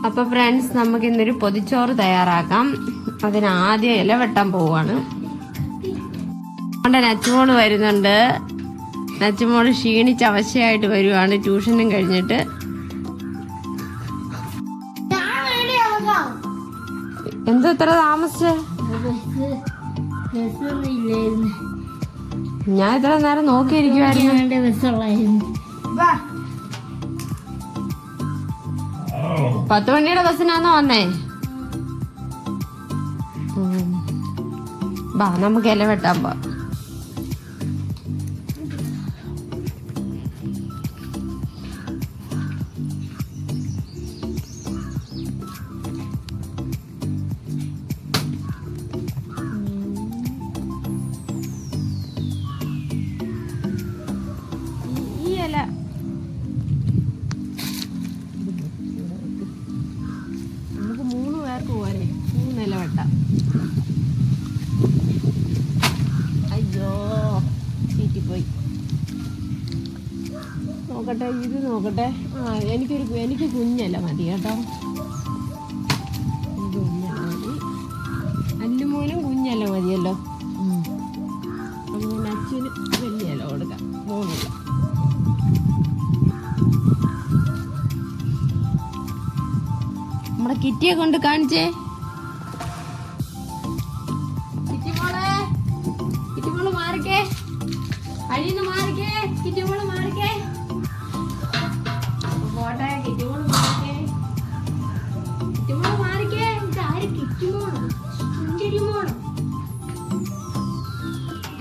അപ്പൊ ഫ്രണ്ട്സ്, നമുക്ക് ഇന്നൊരു പൊതിച്ചോറ് തയ്യാറാക്കാം. അതിന് ആദ്യം ഇല വെട്ടാൻ പോവാണ്. നമ്മുടെ നച്ചുമോള് വരുന്നുണ്ട്. നച്ചുമോള് ക്ഷീണിച്ച് അവശയായിട്ട് വരുവാണ് ട്യൂഷനും കഴിഞ്ഞിട്ട്. എന്താ ഇത്ര താമസിച്ചേ? ഞാൻ ഇത്ര നേരം നോക്കിയിരിക്കുവായിരുന്നു. 10 മണിയുടെ ബസ്സിനാന്നോ വന്നേ? ബാ, നമുക്ക് ഇല വെട്ടാൻ പോ. ഈ ഇല നമുക്ക് 3 പേർക്ക് പോരെ, 3 ഇല വെട്ടാം. അയ്യോ, ചീറ്റിപ്പോയി. നോക്കട്ടെ, ഇത് നോക്കട്ടെ. എനിക്ക് കുഞ്ഞല്ല മതി കേട്ടോ. കുഞ്ഞല്ല മതി. അല്ലുമോനും കുഞ്ഞല്ല മതിയല്ലോ. അങ്ങനെ അച്ഛന് വലിയ ഇല കൊടുക്കാം. 3 ഇല. നമ്മുടെ കിറ്റിയെ കൊണ്ട് കാണിച്ചേ. കിറ്റിമോള് മാറിക്കേ, അഴിന്ന് മാറിക്കേ. കിറ്റിമോള് മാറിക്കേ, പോട്ടെ. കിറ്റിമോള് മാറിക്കേ, കിറ്റിമോള് മാറിക്കേ. ഇതാര് കിറ്റിമോളോ? സുന്ദരിമോളോ?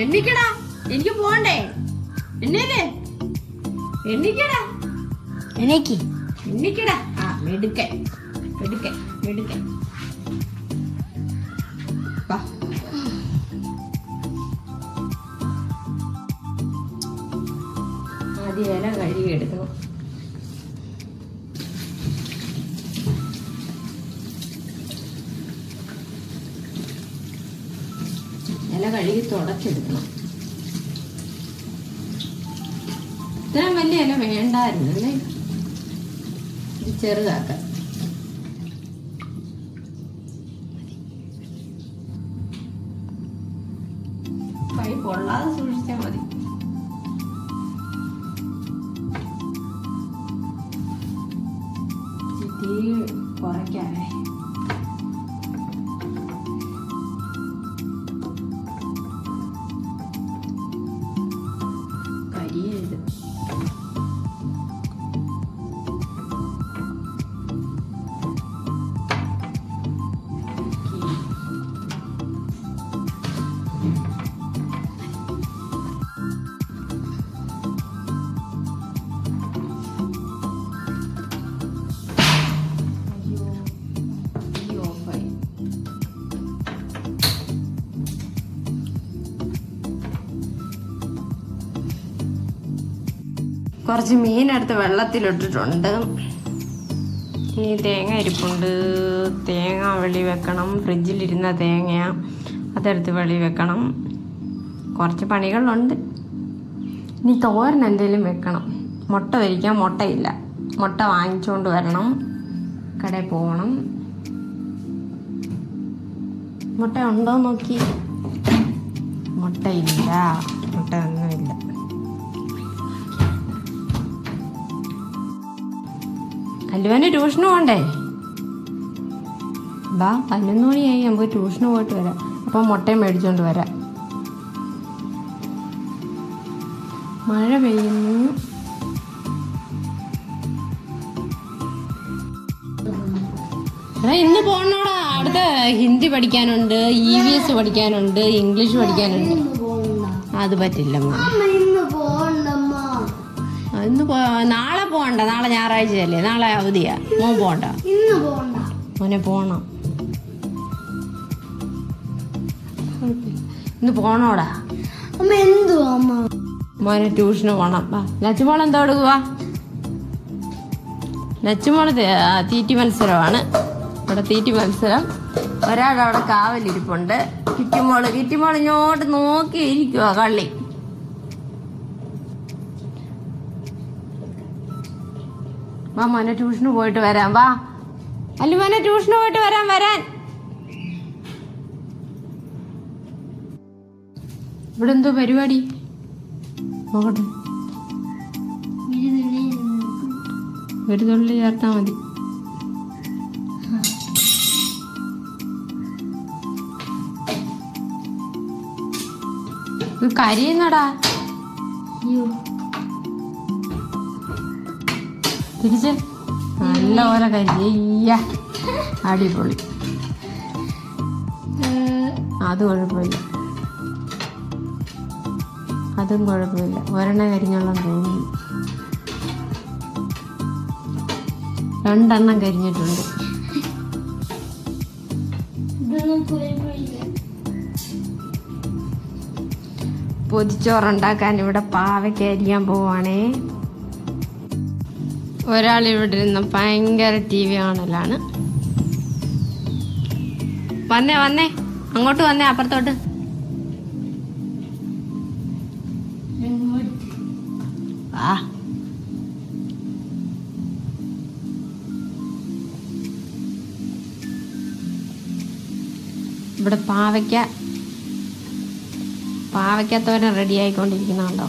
എണ്ണിക്കടാ, എനിക്ക് പോണ്ടേ? എണ്ണല്ലേ? എണ്ണിക്കടാ, എണ്ണിക്കടാ. ആ, മെടുക്കേ മെടുക്കേ മെടുക്കേ. ആദ്യം ഇല കഴുകിയെടുക്കണം. ഇല കഴുകി തുടച്ചെടുക്കണം. ഇത്രയും വലിയ ഇല വേണ്ടായിരുന്നു അല്ലേ? ഇത് ചെറുതാക്കാം. കൈ പൊള്ളാതെ സൂക്ഷിച്ചാൽ മതി. തീ കുറയ്ക്കാനേ. കരിയരുത്. കുറച്ച് മീനെടുത്ത് വെള്ളത്തിലിട്ടിട്ടുണ്ട്. ഇനി തേങ്ങ ഇരിപ്പുണ്ട്. തേങ്ങ വെളി വെക്കണം. ഫ്രിഡ്ജിലിരുന്ന തേങ്ങ അതെടുത്ത് വെളി വെക്കണം. കുറച്ച് പണികളുണ്ട്. ഇനി തോരൻ എന്തെങ്കിലും വെക്കണം. മുട്ട പൊരിക്കാൻ മുട്ടയില്ല. മുട്ട വാങ്ങിച്ചുകൊണ്ട് വരണം. കടയിൽ പോകണം. മുട്ട ഉണ്ടോ നോക്കി. മുട്ടയില്ല. മുട്ട ഒന്നുമില്ല. അല്ലുവന് ട്യൂഷന് പോകണ്ടേ? ബാ, 11 മണിയായി. നമുക്ക് ട്യൂഷന് പോയിട്ട് വരാം. അപ്പം മുട്ടയും മേടിച്ചോണ്ട് വരാം. മഴ പെയ്യുന്നു. ഇന്ന് പോണോടാ. അടുത്ത ഹിന്ദി പഠിക്കാനുണ്ട്, EVS പഠിക്കാനുണ്ട്, ഇംഗ്ലീഷ് പഠിക്കാനുണ്ട്. അത് പറ്റില്ല. ഇന്ന് നാളെ പോകണ്ട. നാളെ ഞായറാഴ്ചയല്ലേ? നാളെ അവധിയാ. മോൻ പോകണ്ട. മോനെ പോണം. ഇന്ന് പോണോടാ. മോനെ ട്യൂഷന് പോണം. നച്ചുമോൾ എന്താ എടുക്കുക? നച്ചുമോള് തീറ്റി മത്സരമാണ്. ഇവിടെ തീറ്റി മത്സരം. ഒരാളവിടെ കാവലിരിപ്പുണ്ട്. കിറ്റിമോള് ഇങ്ങോട്ട് നോക്കിയിരിക്കുക. കള്ളി വാ മോനെ ട്യൂഷന് പോയിട്ട് വരാം. വാ അല്ലു മോനെ ട്യൂഷന് പോയിട്ട് വരാൻ. ഇവിടെ എന്തോ പരിപാടി നോക്കട്ടെ. ഒരു തുള്ളി ചേർത്താ മതി. കരിയുന്നടാ. തിരിച്ച് നല്ല പോലെ കരിയ. അടിപൊളി. അത് കുഴപ്പമില്ല, അതും കുഴപ്പമില്ല. ഒരെണ്ണ കരിഞ്ഞോളം തോന്നുന്നു. 2 എണ്ണം കരിഞ്ഞിട്ടുണ്ട്. പൊതിച്ചോറുണ്ടാക്കാൻ ഇവിടെ പാവയ്ക്ക അരിയാൻ പോവാണേ. ഒരാളിവിടെ ഇരുന്ന് ഭയങ്കര TV കാണലാണ്. വന്നേ അങ്ങോട്ട് വന്നേ, അപ്പുറത്തോട്ട്. ആ ഇവിടെ പാവയ്ക്കത്തോരൻ റെഡി ആയിക്കൊണ്ടിരിക്കുന്നുണ്ടോ?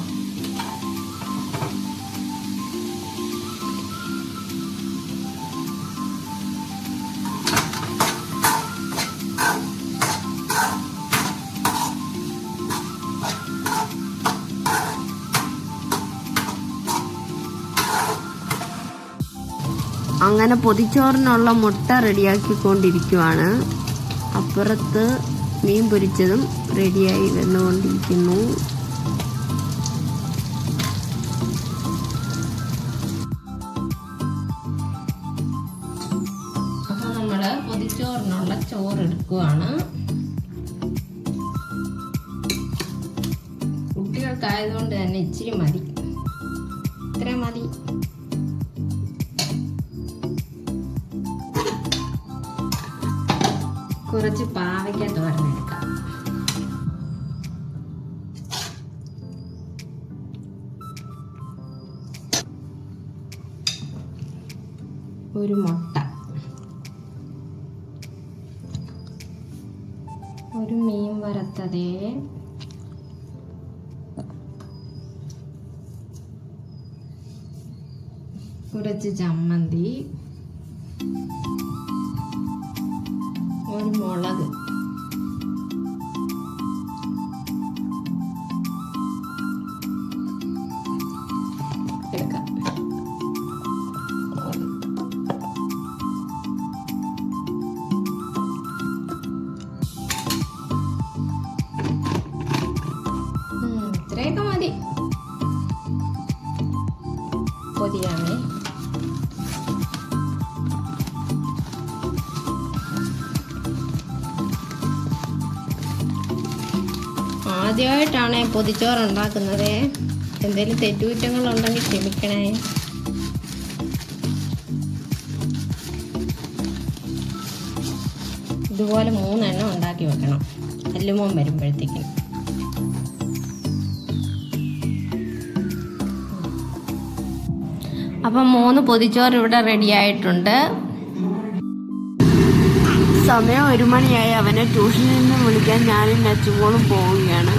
അങ്ങനെ പൊതിച്ചോറിനുള്ള മുട്ട റെഡിയാക്കിക്കൊണ്ടിരിക്കുവാണ്. അപ്പുറത്ത് മീൻ പൊരിച്ചതും റെഡിയായി വന്നുകൊണ്ടിരിക്കുന്നു. അപ്പൊ നമ്മള് പൊതിച്ചോറിനുള്ള ചോറെടുക്കുവാണ്. കുട്ടികൾക്കായതുകൊണ്ട് തന്നെ ഇച്ചിരി മതി, ഇത്ര മതി. കുറച്ച് പാവയ്ക്ക തോരനെടുക്കാം. ഒരു മുട്ട, ഒരു മീൻ വറുത്തത്, കുറച്ച് ചമ്മന്തി, ഒരു മുളക്, എടുക്കാം. ഇത്രയൊക്കെ മതി. പൊതിയാണേ. ആദ്യമായിട്ടാണ് പൊതിച്ചോറ് ഉണ്ടാക്കുന്നത്. എന്തെങ്കിലും തെറ്റുകുറ്റങ്ങളുണ്ടെങ്കിൽ ക്ഷമിക്കണേ. ഇതുപോലെ 3 എണ്ണം ഉണ്ടാക്കി വെക്കണം, അല്ലുമോൻ വരുമ്പോഴത്തേക്കും. അപ്പം 3 പൊതിച്ചോറ് ഇവിടെ റെഡി ആയിട്ടുണ്ട്. സമയം 1 മണിയായി. അവനെ ട്യൂഷനിൽ നിന്ന് വിളിക്കാൻ ഞാനും നച്ചുമോളും പോവുകയാണ്.